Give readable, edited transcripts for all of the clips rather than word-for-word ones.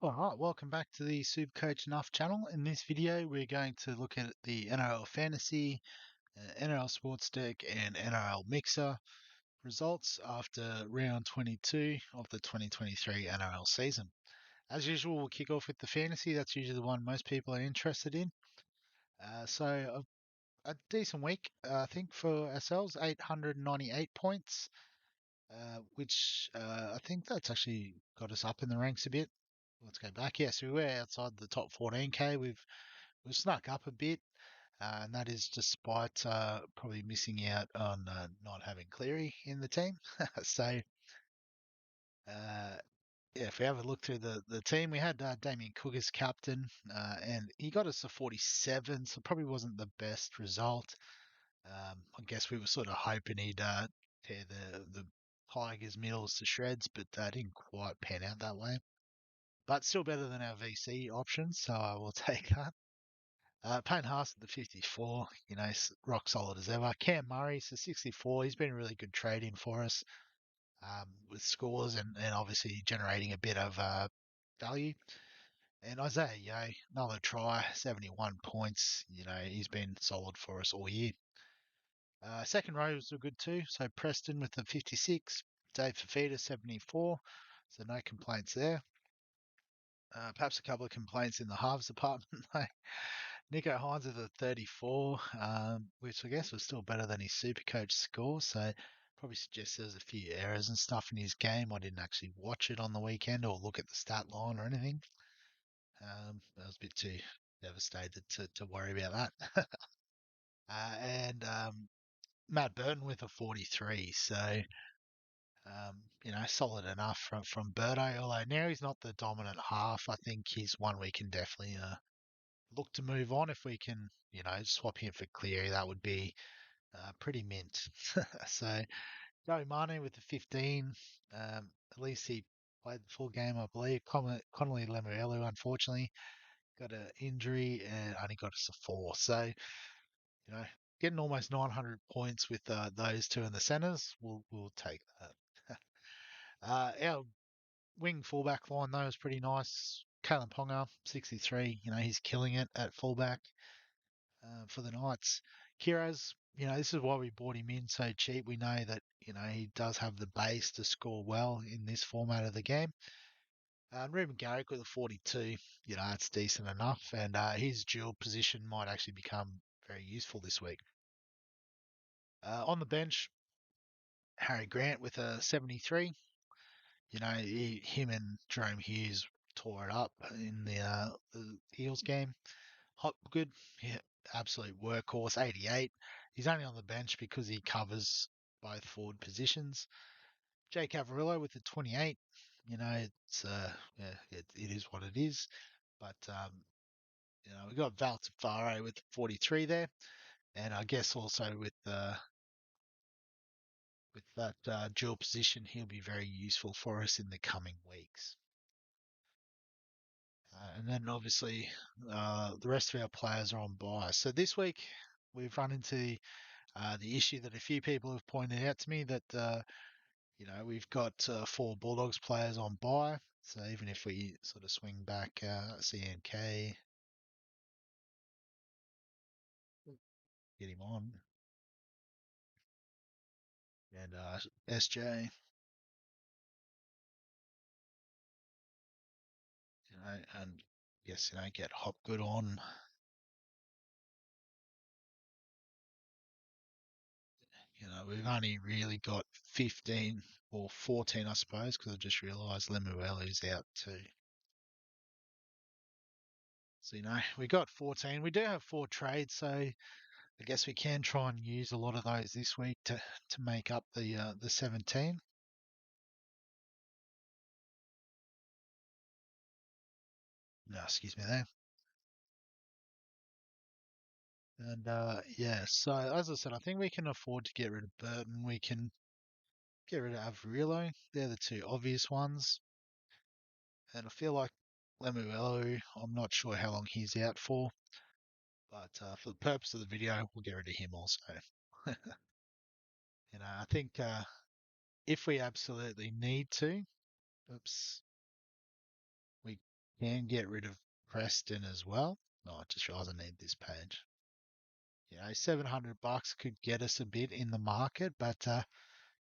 Alright, welcome back to the Supercoach Enough channel. In this video, we're going to look at the NRL Fantasy, NRL Sportsdeck, and NRL Mixer results after round 22 of the 2023 NRL season. As usual, we'll kick off with the fantasy. That's usually the one most people are interested in. So a decent week, I think, for ourselves, 898 points, which I think that's actually got us up in the ranks a bit. Let's go back. Yes, we were outside the top 14k. We've snuck up a bit, and that is despite probably missing out on not having Cleary in the team. So uh, yeah, if we have a look through the team, we had Damien Cook as captain, and he got us to 47, so probably wasn't the best result. I guess we were sort of hoping he'd tear the Tigers middles to shreds, but didn't quite pan out that way. But still better than our VC options, so I will take that. Payne Haas at the 54, rock solid as ever. Cam Murray, so 64, he's been a really good trade-in for us with scores and obviously generating a bit of value. And Isaiah Yeo, another try, 71 points. He's been solid for us all year. Second rows were good too. So Preston with the 56, Dave Fafita 74, so no complaints there. Perhaps a couple of complaints in the halves department, though. Nico Hines at the 34, which I guess was still better than his Supercoach score. So probably suggests there's a few errors and stuff in his game. I didn't actually watch it on the weekend or look at the stat line or anything. I was a bit too devastated to worry about that. And Matt Burton with a 43. So solid enough from Birdo. Although now he's not the dominant half, I think he's one we can definitely look to move on. If we can, swap him for Cleary, that would be pretty mint. So Joey Manu with the 15. At least he played the full game, I believe. Connolly Lemuelu, unfortunately, got an injury and only got us a 4. So, getting almost 900 points with those two in the centres, we'll take that. Our wing fullback line, though, is pretty nice. Kalen Ponga, 63. He's killing it at fullback for the Knights. Kiraz, this is why we bought him in so cheap. We know that, he does have the base to score well in this format of the game. Ruben Garrick with a 42, it's decent enough. And his dual position might actually become very useful this week. On the bench, Harry Grant with a 73. Him and Jerome Hughes tore it up in the Eels game. Hot, good, yeah, absolute workhorse. 88. He's only on the bench because he covers both forward positions. Jake Averillo with the 28. It's it is what it is. But we got Val Tafare with 43 there, and I guess also with that dual position, he'll be very useful for us in the coming weeks. And then obviously the rest of our players are on buy. So this week we've run into the issue that a few people have pointed out to me that we've got 4 Bulldogs players on buy. So even if we sort of swing back CNK, get him on, and SJ, and yes, get Hopgood on. We've only really got 15 or 14, I suppose, because I just realised Lemuelu's out too. So, we got 14. We do have 4 trades, so I guess we can try and use a lot of those this week to make up the 17. No, excuse me there. And yeah, so as I said, I think we can afford to get rid of Burton. We can get rid of Averillo. They're the 2 obvious ones. And I feel like Lemuelu, I'm not sure how long he's out for. But for the purpose of the video, we'll get rid of him also. I think if we absolutely need to, oops, we can get rid of Preston as well. No, I just realised I need this page. $700 could get us a bit in the market, but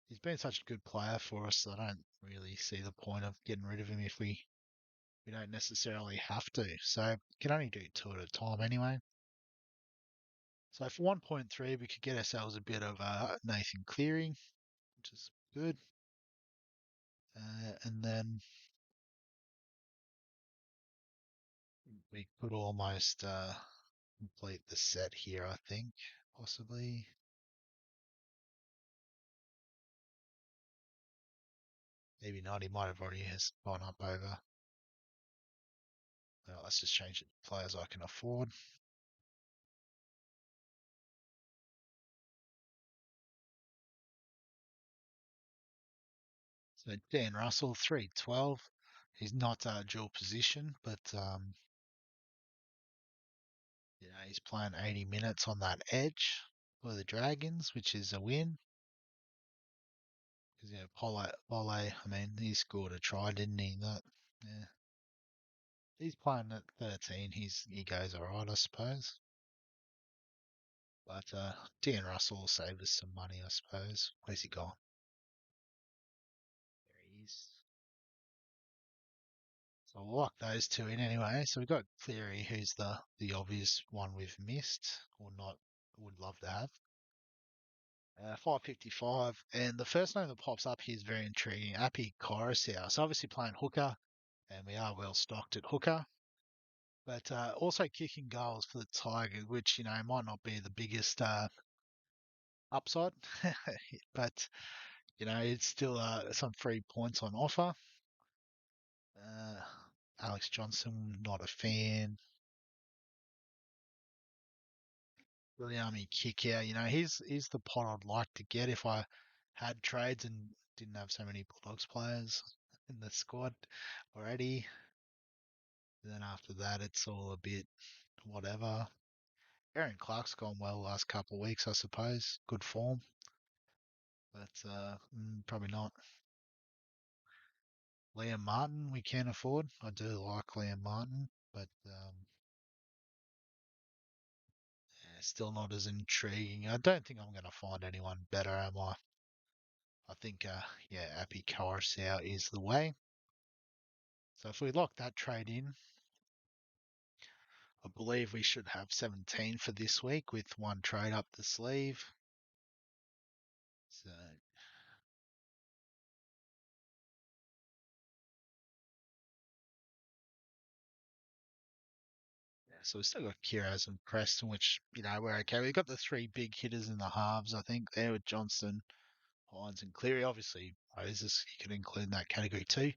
he's been such a good player for us that I don't really see the point of getting rid of him if we don't necessarily have to. So you can only do two at a time anyway. So for 1.3, we could get ourselves a bit of Nathan Cleary, which is good. And then we could almost complete the set here, I think, possibly. Maybe not, he might have already has gone up over. Well, let's just change it to players I can afford. So Dan Russell, 312. He's not dual position, but he's playing 80 minutes on that edge for the Dragons, which is a win. Because Pole, I mean, he scored a try, didn't he? Yeah. He's playing at 13. He goes all right, I suppose. But Dan Russell will save us some money, I suppose. Where's he gone? There he is. So we'll lock those two in anyway. So we've got Cleary, who's the obvious one we've missed or not would love to have. 555, and the first name that pops up here is very intriguing. Api Coruscant. So obviously playing hooker, and we are well stocked at hooker. But also kicking goals for the Tigers, which might not be the biggest upside, but it's still some free points on offer. Alex Johnson, not a fan. Williami Kickout, he's the pot I'd like to get if I had trades and didn't have so many Bulldogs players in the squad already. And then after that, it's all a bit whatever. Aaron Clark's gone well the last couple of weeks, I suppose. Good form, but probably not. Liam Martin, we can afford. I do like Liam Martin, but still not as intriguing. I don't think I'm going to find anyone better, am I? I think, Api Coruscant is the way. So if we lock that trade in, I believe we should have 17 for this week with one trade up the sleeve. So so we've still got Kiraz and Preston, which, we're okay. We've got the three big hitters in the halves, I think, there with Johnston, Hines, and Cleary. Obviously, Moses, you can include in that category too.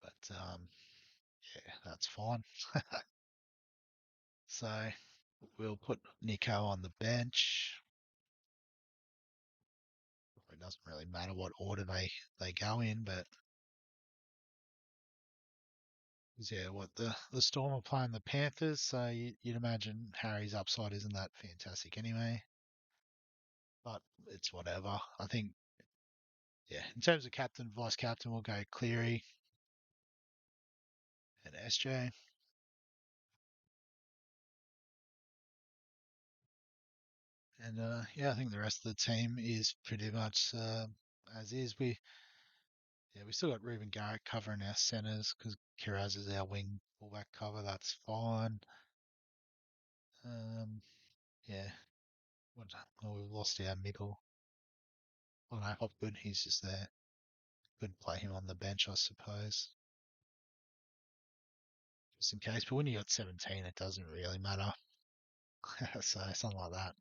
But, that's fine. So we'll put Nico on the bench. It doesn't really matter what order they go in, but what the Storm are playing the Panthers, so you'd imagine Harry's upside isn't that fantastic anyway. But it's whatever. I think, in terms of captain, vice captain, we'll go Cleary and SJ. And I think the rest of the team is pretty much as is. We still got Ruben Garrett covering our centres because Kiraz is our wing fullback cover. That's fine. Yeah. We've lost our middle. Oh no, Hopgood, he's just there. Could play him on the bench, I suppose, just in case. But when you got 17, it doesn't really matter. So something like that.